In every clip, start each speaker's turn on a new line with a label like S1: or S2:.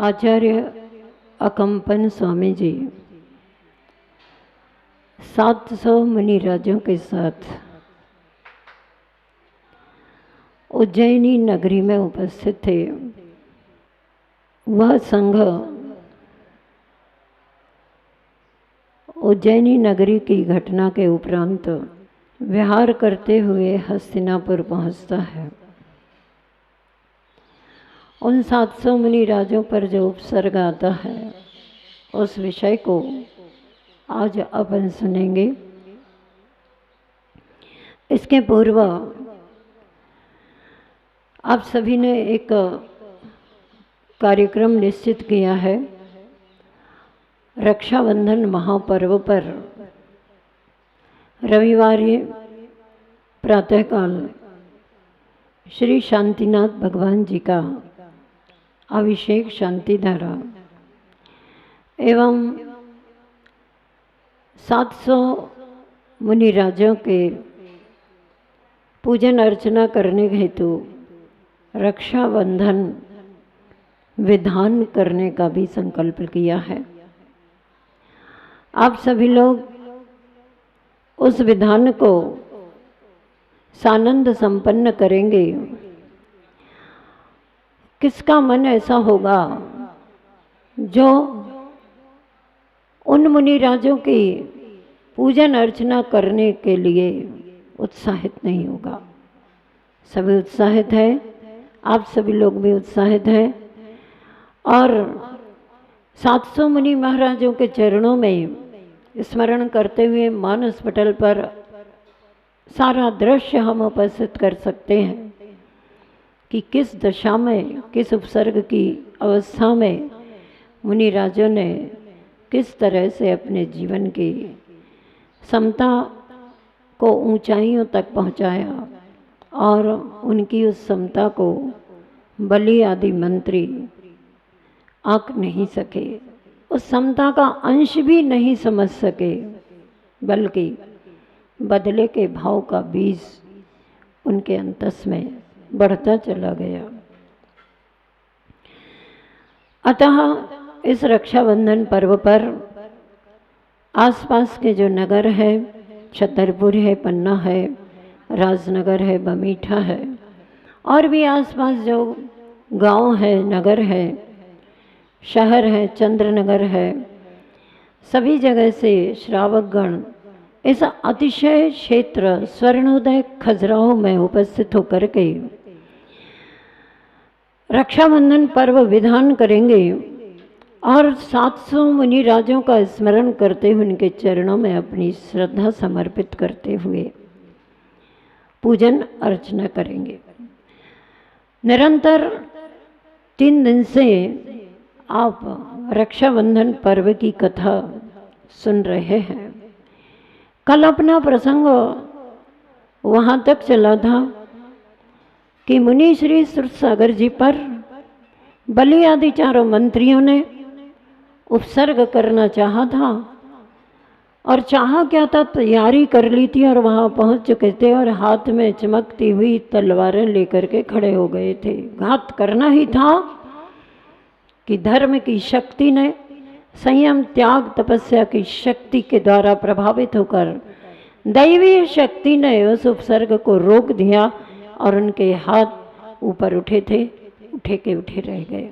S1: आचार्य अकम्पन स्वामी जी 700 मुनिराजों के साथ उज्जैनी नगरी में उपस्थित थे। वह संघ उज्जैनी नगरी की घटना के उपरांत विहार करते हुए हस्तिनापुर पहुंचता है। उन 700 मुनिराजों पर जो उपसर्ग आता है उस विषय को आज अपन सुनेंगे। इसके पूर्व आप सभी ने एक कार्यक्रम निश्चित किया है। रक्षाबंधन महापर्व पर रविवार प्रातःकाल श्री शांतिनाथ भगवान जी का अभिषेक शांति धारा एवं 700 मुनिराजों के पूजन अर्चना करने हेतु रक्षाबंधन विधान करने का भी संकल्प किया है। आप सभी लोग उस विधान को सानंद संपन्न करेंगे। किसका मन ऐसा होगा जो उन मुनिराजों की पूजन अर्चना करने के लिए उत्साहित नहीं होगा? सभी उत्साहित हैं, आप सभी लोग भी उत्साहित हैं और 700 मुनि महाराजों के चरणों में स्मरण करते हुए मानस पटल पर सारा दृश्य हम उपस्थित कर सकते हैं कि किस दशा में, किस उपसर्ग की अवस्था में मुनिराजों ने किस तरह से अपने जीवन की समता को ऊंचाइयों तक पहुंचाया और उनकी उस समता को बलि आदि मंत्री आंक नहीं सके, उस समता का अंश भी नहीं समझ सके, बल्कि बदले के भाव का बीज उनके अंतस में बढ़ता चला गया। अतः इस रक्षाबंधन पर्व पर आसपास के जो नगर है, छतरपुर है, पन्ना है, राजनगर है, बमीठा है और भी आसपास जो गांव है, नगर है, शहर है, चंद्रनगर है, सभी जगह से श्रावकगण इस अतिशय क्षेत्र स्वर्णोदय खजुराहो में उपस्थित होकर के रक्षाबंधन पर्व विधान करेंगे और 700 मुनिराजों का स्मरण करते हुए उनके चरणों में अपनी श्रद्धा समर्पित करते हुए पूजन अर्चना करेंगे। निरंतर 3 दिन से आप रक्षाबंधन पर्व की कथा सुन रहे हैं। कल अपना प्रसंग वहाँ तक चला था कि मुनि श्री सुरसागर जी पर बलि आदि चारों मंत्रियों ने उपसर्ग करना चाहा था और चाहा क्या था, तैयारी कर ली थी और वहाँ पहुँच चुके थे और हाथ में चमकती हुई तलवारें लेकर के खड़े हो गए थे। घात करना ही था कि धर्म की शक्ति ने संयम, त्याग, तपस्या की शक्ति के द्वारा प्रभावित होकर दैवीय शक्ति ने उस उपसर्ग को रोक दिया और उनके हाथ ऊपर उठे थे, उठे के उठे रह गए।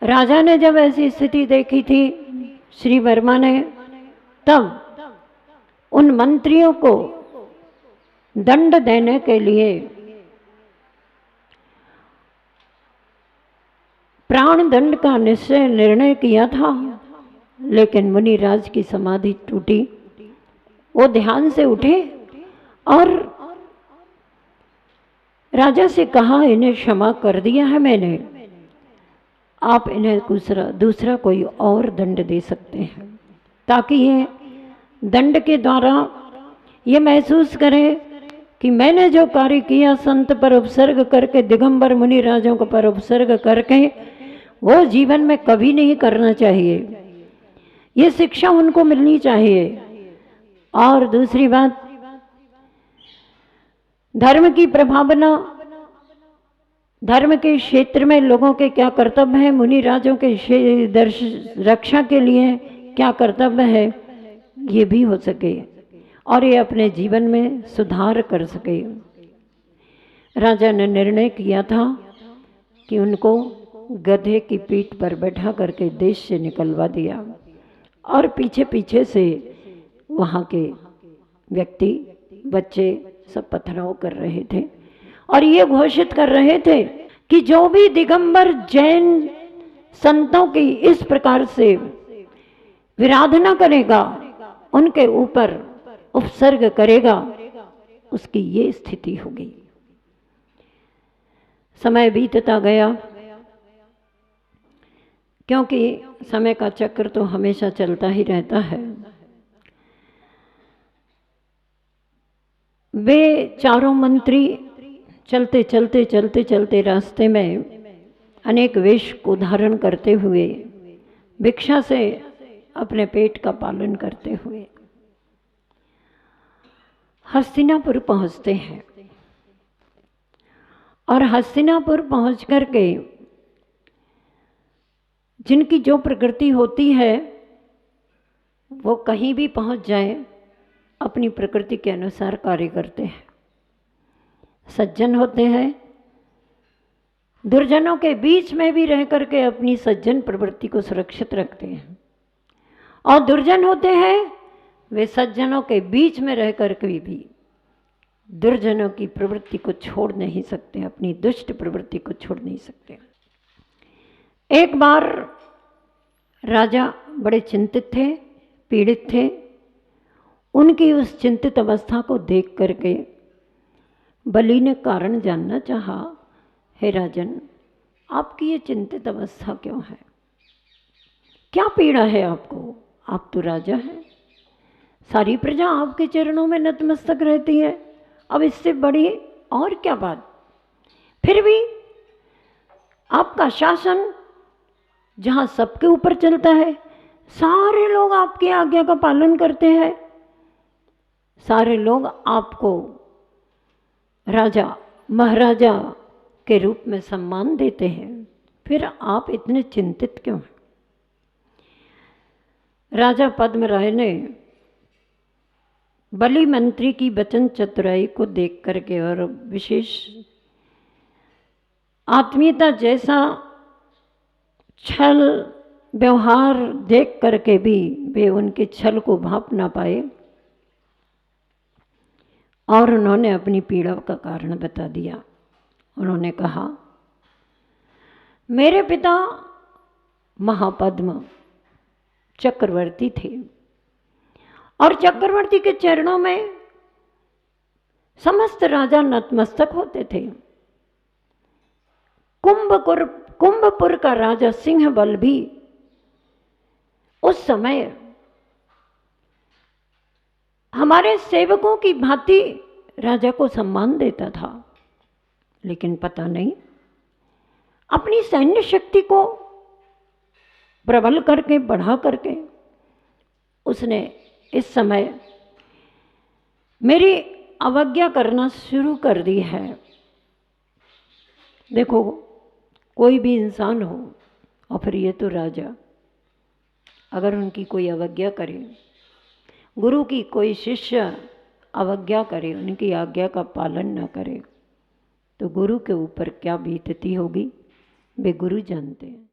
S1: राजा ने जब ऐसी स्थिति देखी थी, श्री वर्मा ने, तब उन मंत्रियों को दंड देने के लिए प्राण दंड का निर्णय किया था, लेकिन मुनिराज की समाधि टूटी। वो ध्यान से उठे और राजा से कहा, इन्हें क्षमा कर दिया है मैंने, आप इन्हें दूसरा कोई और दंड दे सकते हैं, ताकि ये दंड के द्वारा ये महसूस करें कि मैंने जो कार्य किया संत पर उपसर्ग करके, दिगंबर मुनिराजों को पर उपसर्ग करके, वो जीवन में कभी नहीं करना चाहिए। ये शिक्षा उनको मिलनी चाहिए। और दूसरी बात, धर्म की प्रभावना धर्म के क्षेत्र में लोगों के क्या कर्तव्य है, मुनि राजों के रक्षा के लिए क्या कर्तव्य है, ये भी हो सके और ये अपने जीवन में सुधार कर सके। राजा ने निर्णय किया था कि उनको गधे की पीठ पर बैठा करके देश से निकलवा दिया और पीछे पीछे से वहाँ के व्यक्ति, बच्चे सब पथराव कर रहे थे और ये घोषित कर रहे थे कि जो भी दिगंबर जैन संतों की इस प्रकार से विराधना करेगा, उनके ऊपर उपसर्ग करेगा, उसकी ये स्थिति होगी। समय बीतता गया, क्योंकि समय का चक्र तो हमेशा चलता ही रहता है। वे चारों मंत्री चलते चलते चलते चलते रास्ते में अनेक वेश को धारण करते हुए, भिक्षा से अपने पेट का पालन करते हुए हस्तिनापुर पहुंचते हैं और हस्तिनापुर पहुंच करके जिनकी जो प्रकृति होती है वो कहीं भी पहुंच जाए अपनी प्रकृति के अनुसार कार्य करते हैं। सज्जन होते हैं, दुर्जनों के बीच में भी रह करके अपनी सज्जन प्रवृत्ति को सुरक्षित रखते हैं, और दुर्जन होते हैं वे सज्जनों के बीच में रह करके भी दुर्जनों की प्रवृत्ति को छोड़ नहीं सकते, अपनी दुष्ट प्रवृत्ति को छोड़ नहीं सकते। एक बार राजा बड़े चिंतित थे, पीड़ित थे। उनकी उस चिंतित अवस्था को देख करके बलि ने कारण जानना चाहा, हे राजन, आपकी ये चिंतित अवस्था क्यों है? क्या पीड़ा है आपको? आप तो राजा हैं, सारी प्रजा आपके चरणों में नतमस्तक रहती है, अब इससे बड़ी और क्या बात? फिर भी आपका शासन जहाँ सबके ऊपर चलता है, सारे लोग आपकी आज्ञा का पालन करते हैं, सारे लोग आपको राजा महाराजा के रूप में सम्मान देते हैं, फिर आप इतने चिंतित क्यों हैं? राजा पद्मराय ने बलि मंत्री की वचन चतुराई को देख करके और विशेष आत्मीयता जैसा छल व्यवहार देख करके भी वे उनके छल को भांप ना पाए और उन्होंने अपनी पीड़ा का कारण बता दिया। उन्होंने कहा, मेरे पिता महापद्म चक्रवर्ती थे और चक्रवर्ती के चरणों में समस्त राजा नतमस्तक होते थे। कुंभपुर का राजा सिंहबल भी उस समय हमारे सेवकों की भांति राजा को सम्मान देता था, लेकिन पता नहीं अपनी सैन्य शक्ति को प्रबल करके बढ़ा करके उसने इस समय मेरी अवज्ञा करना शुरू कर दी है। देखो, कोई भी इंसान हो और फिर ये तो राजा, अगर उनकी कोई अवज्ञा करे, गुरु की कोई शिष्य अवज्ञा करे, उनकी आज्ञा का पालन न करे, तो गुरु के ऊपर क्या बीतती होगी वे गुरु जानते हैं।